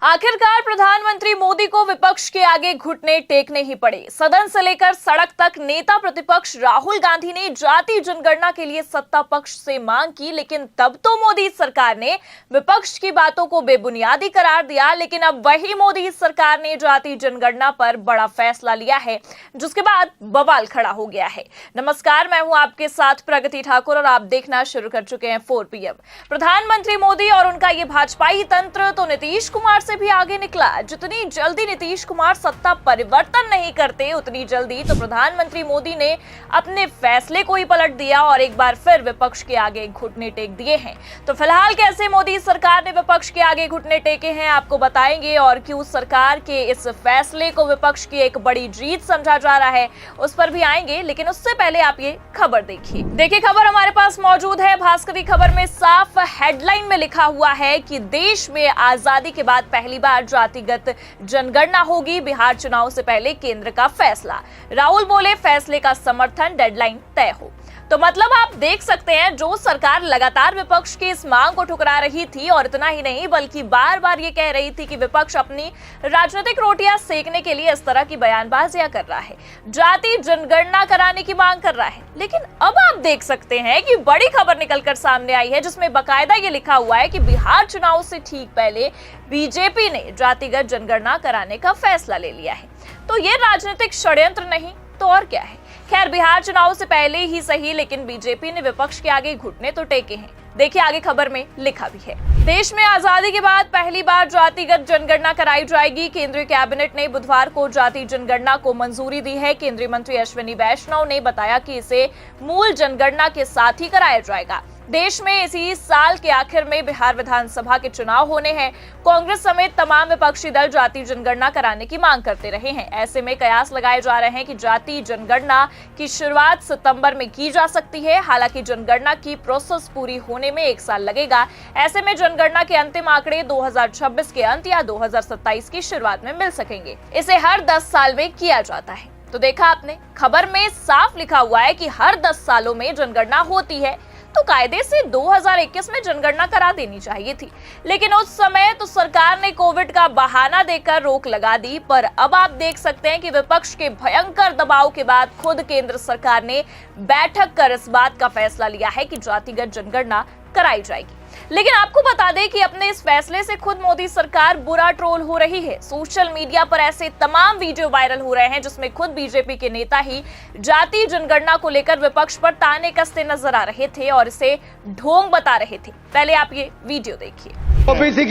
आखिरकार प्रधानमंत्री मोदी को विपक्ष के आगे घुटने टेकने ही पड़े। सदन से लेकर सड़क तक नेता प्रतिपक्ष राहुल गांधी ने जाति जनगणना के लिए सत्ता पक्ष से मांग की, लेकिन तब तो मोदी सरकार ने विपक्ष की बातों को बेबुनियादी करार दिया। लेकिन अब वही मोदी सरकार ने जाति जनगणना पर बड़ा फैसला लिया है, जिसके बाद बवाल खड़ा हो गया है। नमस्कार, मैं हूं आपके साथ प्रगति ठाकुर और आप देखना शुरू कर चुके हैं 4 PM। प्रधानमंत्री मोदी और उनका ये भाजपाई तंत्र तो नीतीश कुमार से भी आगे निकला। जितनी जल्दी नीतीश कुमार सत्ता परिवर्तन नहीं करते, उतनी जल्दी तो प्रधानमंत्री मोदी ने अपने फैसले को ही पलट दिया और एक बार फिर विपक्ष के आगे घुटने टेक दिए हैं। तो फिलहाल कैसे मोदी सरकार ने विपक्ष के आगे घुटने टेके हैं, आपको बताएंगे, और क्यों सरकार के इस फैसले को विपक्ष की एक बड़ी जीत समझा जा रहा है, उस पर भी आएंगे। लेकिन उससे पहले आप ये खबर देखिए खबर हमारे पास मौजूद है। भास्कर की खबर में साफ हेडलाइन में लिखा हुआ है कि देश में आजादी के बाद पहली बार जातिगत जनगणना होगी, बिहार चुनाव से पहले केंद्र का फैसला। राहुल बोले, फैसले का समर्थन, डेडलाइन तय हो। तो मतलब आप देख सकते हैं, जो सरकार लगातार विपक्ष की इस मांग को ठुकरा रही थी, और इतना ही नहीं बल्कि बार बार ये कह रही थी कि विपक्ष अपनी राजनीतिक रोटियां सेकने के लिए इस तरह की बयानबाजियां कर रहा है, जाति जनगणना कराने की मांग कर रहा है। लेकिन अब आप देख सकते हैं कि बड़ी खबर निकलकर सामने आई है, जिसमें बाकायदा ये लिखा हुआ है कि बिहार चुनाव से ठीक पहले बीजेपी ने जातिगत जनगणना कराने का फैसला ले लिया है। तो ये राजनीतिक षड्यंत्र नहीं तो और क्या है। खैर, बिहार चुनाव से पहले ही सही, लेकिन बीजेपी ने विपक्ष के आगे घुटने तो टेके हैं। देखिए आगे खबर में लिखा भी है, देश में आजादी के बाद पहली बार जातिगत जनगणना कराई जाएगी। केंद्रीय कैबिनेट ने बुधवार को जाति जनगणना को मंजूरी दी है। केंद्रीय मंत्री अश्विनी वैष्णव ने बताया कि इसे मूल जनगणना के साथ ही कराया जाएगा। देश में इसी साल के आखिर में बिहार विधानसभा के चुनाव होने हैं। कांग्रेस समेत तमाम विपक्षी दल जाति जनगणना कराने की मांग करते रहे हैं। ऐसे में कयास लगाए जा रहे हैं कि जाति जनगणना की शुरुआत सितंबर में की जा सकती है। हालांकि जनगणना की प्रोसेस पूरी होने में 1 साल लगेगा। ऐसे में जनगणना के अंतिम आंकड़े 2026 के अंत या 2027 की शुरुआत में मिल सकेंगे। इसे हर 10 साल में किया जाता है। तो देखा आपने, खबर में साफ लिखा हुआ है कि हर 10 सालों में जनगणना होती है, तो कायदे से 2021 में जनगणना करा देनी चाहिए थी। लेकिन उस समय तो सरकार ने कोविड का बहाना देकर रोक लगा दी। पर अब आप देख सकते हैं कि विपक्ष के भयंकर दबाव के बाद खुद केंद्र सरकार ने बैठक कर इस बात का फैसला लिया है कि जातिगत जनगणना कराई जाएगी। लेकिन आपको बता दें कि अपने इस फैसले से खुद मोदी सरकार बुरा ट्रोल हो रही है। सोशल मीडिया पर ऐसे तमाम वीडियो वायरल हो रहे हैं, जिसमें खुद बीजेपी के नेता ही जाति जनगणना को लेकर विपक्ष पर ताने कसते नजर आ रहे थे और इसे ढोंग बता रहे थे। पहले आप ये वीडियो देखिए। ओबीसी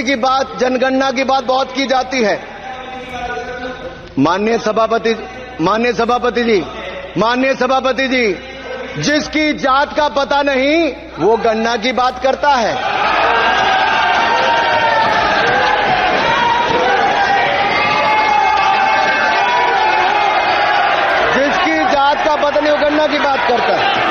की बात, जनगणना की बात बहुत की जाती है। माननीय सभापति जी, जिसकी जात का पता नहीं वो गणना की बात करता है। जिसकी जात का पता नहीं वो गणना की बात करता है।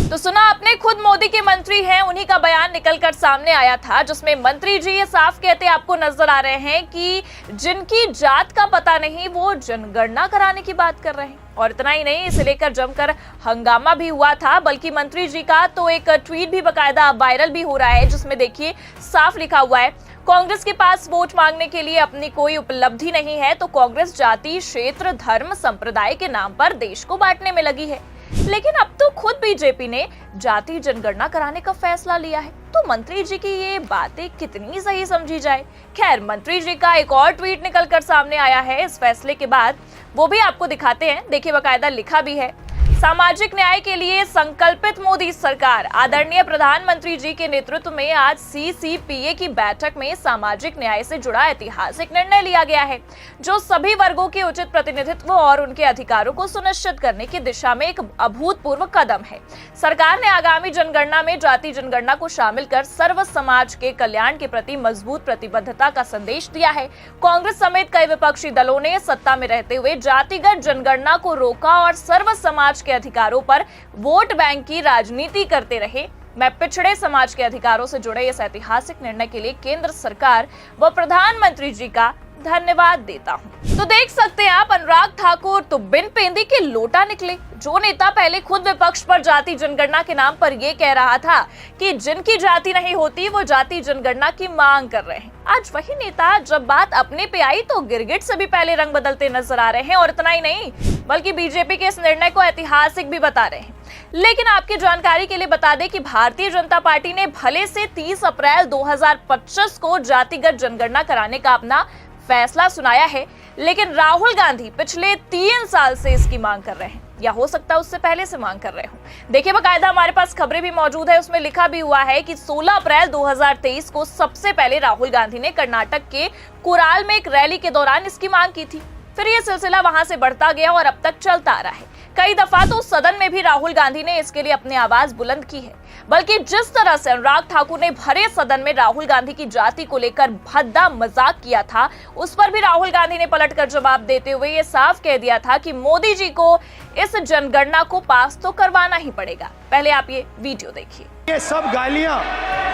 तो सुना आपने, खुद मोदी के मंत्री हैं, उन्हीं का बयान निकलकर सामने आया था, जिसमें मंत्री जी ये साफ कहते आपको नजर आ रहे हैं कि जिनकी जात का पता नहीं वो जनगणना कराने की बात कर रहे हैं। और इतना ही नहीं, इसे लेकर जमकर हंगामा भी हुआ था। बल्कि मंत्री जी का तो एक ट्वीट भी बकायदा वायरल भी हो रहा है, जिसमें देखिए साफ लिखा हुआ है, कांग्रेस के पास वोट मांगने के लिए अपनी कोई उपलब्धि नहीं है, तो कांग्रेस जाति, क्षेत्र, धर्म, संप्रदाय के नाम पर देश को बांटने में लगी है। लेकिन अब तो खुद बीजेपी ने जाति जनगणना कराने का फैसला लिया है, तो मंत्री जी की ये बातें कितनी सही समझी जाए। खैर, मंत्री जी का एक और ट्वीट निकलकर सामने आया है इस फैसले के बाद, वो भी आपको दिखाते हैं। देखिए बाकायदा लिखा भी है, सामाजिक न्याय के लिए संकल्पित मोदी सरकार। आदरणीय प्रधानमंत्री जी के नेतृत्व में आज CCPA की बैठक में सामाजिक न्याय से जुड़ा ऐतिहासिक निर्णय लिया गया है, जो सभी वर्गों के उचित प्रतिनिधित्व और उनके अधिकारों को सुनिश्चित करने की दिशा में एक अभूतपूर्व कदम है। सरकार ने आगामी जनगणना में जाति जनगणना को शामिल कर सर्व समाज के कल्याण के प्रति मजबूत प्रतिबद्धता का संदेश दिया है। कांग्रेस समेत कई विपक्षी दलों ने सत्ता में रहते हुए जातिगत जनगणना को रोका और सर्व समाज के अधिकारों पर वोट बैंक की राजनीति करते रहे। मैं पिछड़े समाज के अधिकारों से जुड़े इस ऐतिहासिक निर्णय के लिए केंद्र सरकार व प्रधानमंत्री जी का धन्यवाद देता हूं। तो देख सकते हैं आप, अनुराग ठाकुर तो बिन पेंदी के लोटा निकले। जो नेता पहले खुद विपक्ष पर जाति जनगणना के नाम पर यह कह रहा था कि जिनकी जाति नहीं होती वो जाति जनगणना की मांग कर रहे हैं, आज वही नेता जब बात अपने पे आई तो गिरगिट से भी पहले रंग बदलते नजर आ रहे हैं। और इतना ही नहीं बल्कि बीजेपी के इस निर्णय को ऐतिहासिक भी बता रहे हैं। लेकिन आपकी जानकारी के लिए बता दें कि भारतीय जनता पार्टी ने भले से 30 अप्रैल 2025 को जातिगत जनगणना कराने का अपना फैसला सुनाया है, लेकिन राहुल गांधी पिछले 3 साल से इसकी मांग कर रहे हैं, या हो सकता है उससे पहले से मांग कर रहे हो। देखिए बाकायदा हमारे पास खबरें भी मौजूद है, उसमें लिखा भी हुआ है कि 16 अप्रैल 2023 को सबसे पहले राहुल गांधी ने कर्नाटक के कुराल में एक रैली के दौरान इसकी मांग की थी। फिर यह सिलसिला वहां से बढ़ता गया और अब तक चलता आ रहा है। कई दफा तो सदन में भी राहुल गांधी ने इसके लिए अपनी आवाज बुलंद की है, बल्कि जिस तरह से अनुराग ठाकुर ने भरे सदन में राहुल गांधी की जाति को लेकर भद्दा मजाक किया था, उस पर भी राहुल गांधी ने पलटकर जवाब देते हुए ये साफ कह दिया था कि मोदी जी को इस जनगणना को पास तो करवाना ही पड़ेगा। पहले आप ये वीडियो देखिए। ये सब गालियां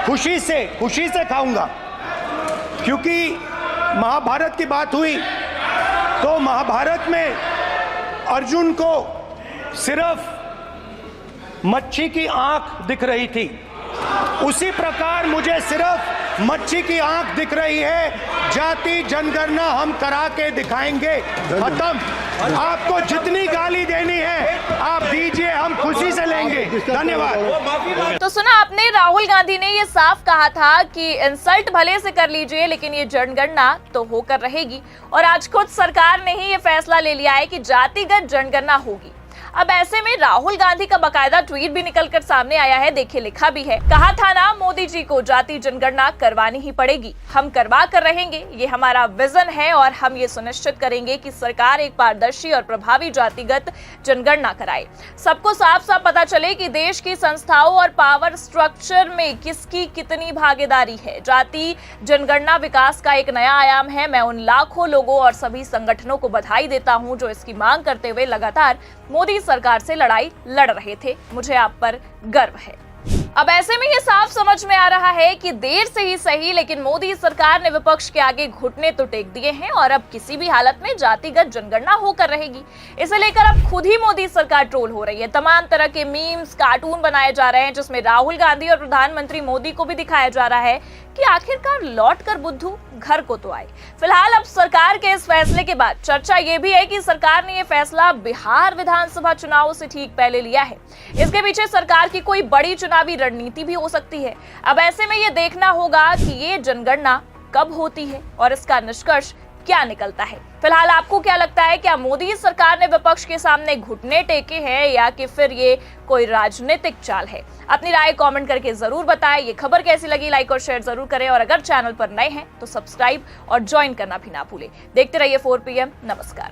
खुशी से खाऊंगा, क्योंकि महाभारत की बात हुई तो महाभारत में अर्जुन को सिर्फ मच्छी की आंख दिख रही थी, उसी प्रकार मुझे सिर्फ मच्छी की आंख दिख रही है। जाति जनगणना हम करा के दिखाएंगे। खत्म। आपको जितनी गाली देनी है आप दीजिए, हम खुशी से लेंगे। धन्यवाद। तो सुना आपने, राहुल गांधी ने ये साफ कहा था कि इंसल्ट भले से कर लीजिए लेकिन ये जनगणना तो होकर रहेगी। और आज खुद सरकार ने ही ये फैसला ले लिया है कि जातिगत जनगणना होगी। अब ऐसे में राहुल गांधी का बकायदा ट्वीट भी निकलकर सामने आया है। देखिए लिखा भी है, कहा था ना मोदी जी को जाति जनगणना करवानी ही पड़ेगी, हम करवा कर रहेंगे, ये हमारा विजन है और हम ये सुनिश्चित करेंगे कि सरकार एक पारदर्शी और प्रभावी जातिगत जनगणना कराए। सबको साफ साफ पता चले कि देश की संस्थाओं और पावर स्ट्रक्चर में किसकी कितनी भागीदारी है। जाति जनगणना विकास का एक नया आयाम है। मैं उन लाखों लोगों और सभी संगठनों को बधाई देता हूं जो इसकी मांग करते हुए लगातार मोदी सरकार से लड़ाई लड़ रहे थे। मुझे आप पर गर्व है। अब ऐसे में ये साफ समझ में आ रहा है कि देर से ही सही लेकिन मोदी सरकार ने विपक्ष के आगे घुटने तो टेक दिए हैं और अब किसी भी हालत में जातिगत जनगणना होकर रहेगी। इसे लेकर अब खुद ही मोदी सरकार ट्रोल हो रही है। तमाम तरह के मीम्स, कार्टून बनाए जा रहे हैं जिसमें राहुल गांधी और प्रधानमंत्री मोदी को भी दिखाया जा रहा है कि आखिरकार लौट कर बुद्धू घर को तो आए। फिलहाल अब सरकार के इस फैसले के बाद चर्चा ये भी है कि सरकार ने ये फैसला बिहार विधानसभा चुनाव से ठीक पहले लिया है। इसके पीछे सरकार की कोई बड़ी चुनावी रणनीति भी हो सकती है। अब ऐसे में ये देखना होगा कि ये जनगणना कब होती है और इसका निष्कर्ष क्या निकलता है। फिलहाल आपको क्या लगता है, क्या मोदी सरकार ने विपक्ष के सामने घुटने टेके हैं या कि फिर ये कोई राजनीतिक चाल है? अपनी राय कमेंट करके जरूर बताएं। ये खबर कैसी लगी लाइक और शेयर जरूर करें और अगर चैनल पर नए हैं तो सब्सक्राइब और ज्वाइन करना भी ना भूलें। देखते रहिए 4 PM। नमस्कार।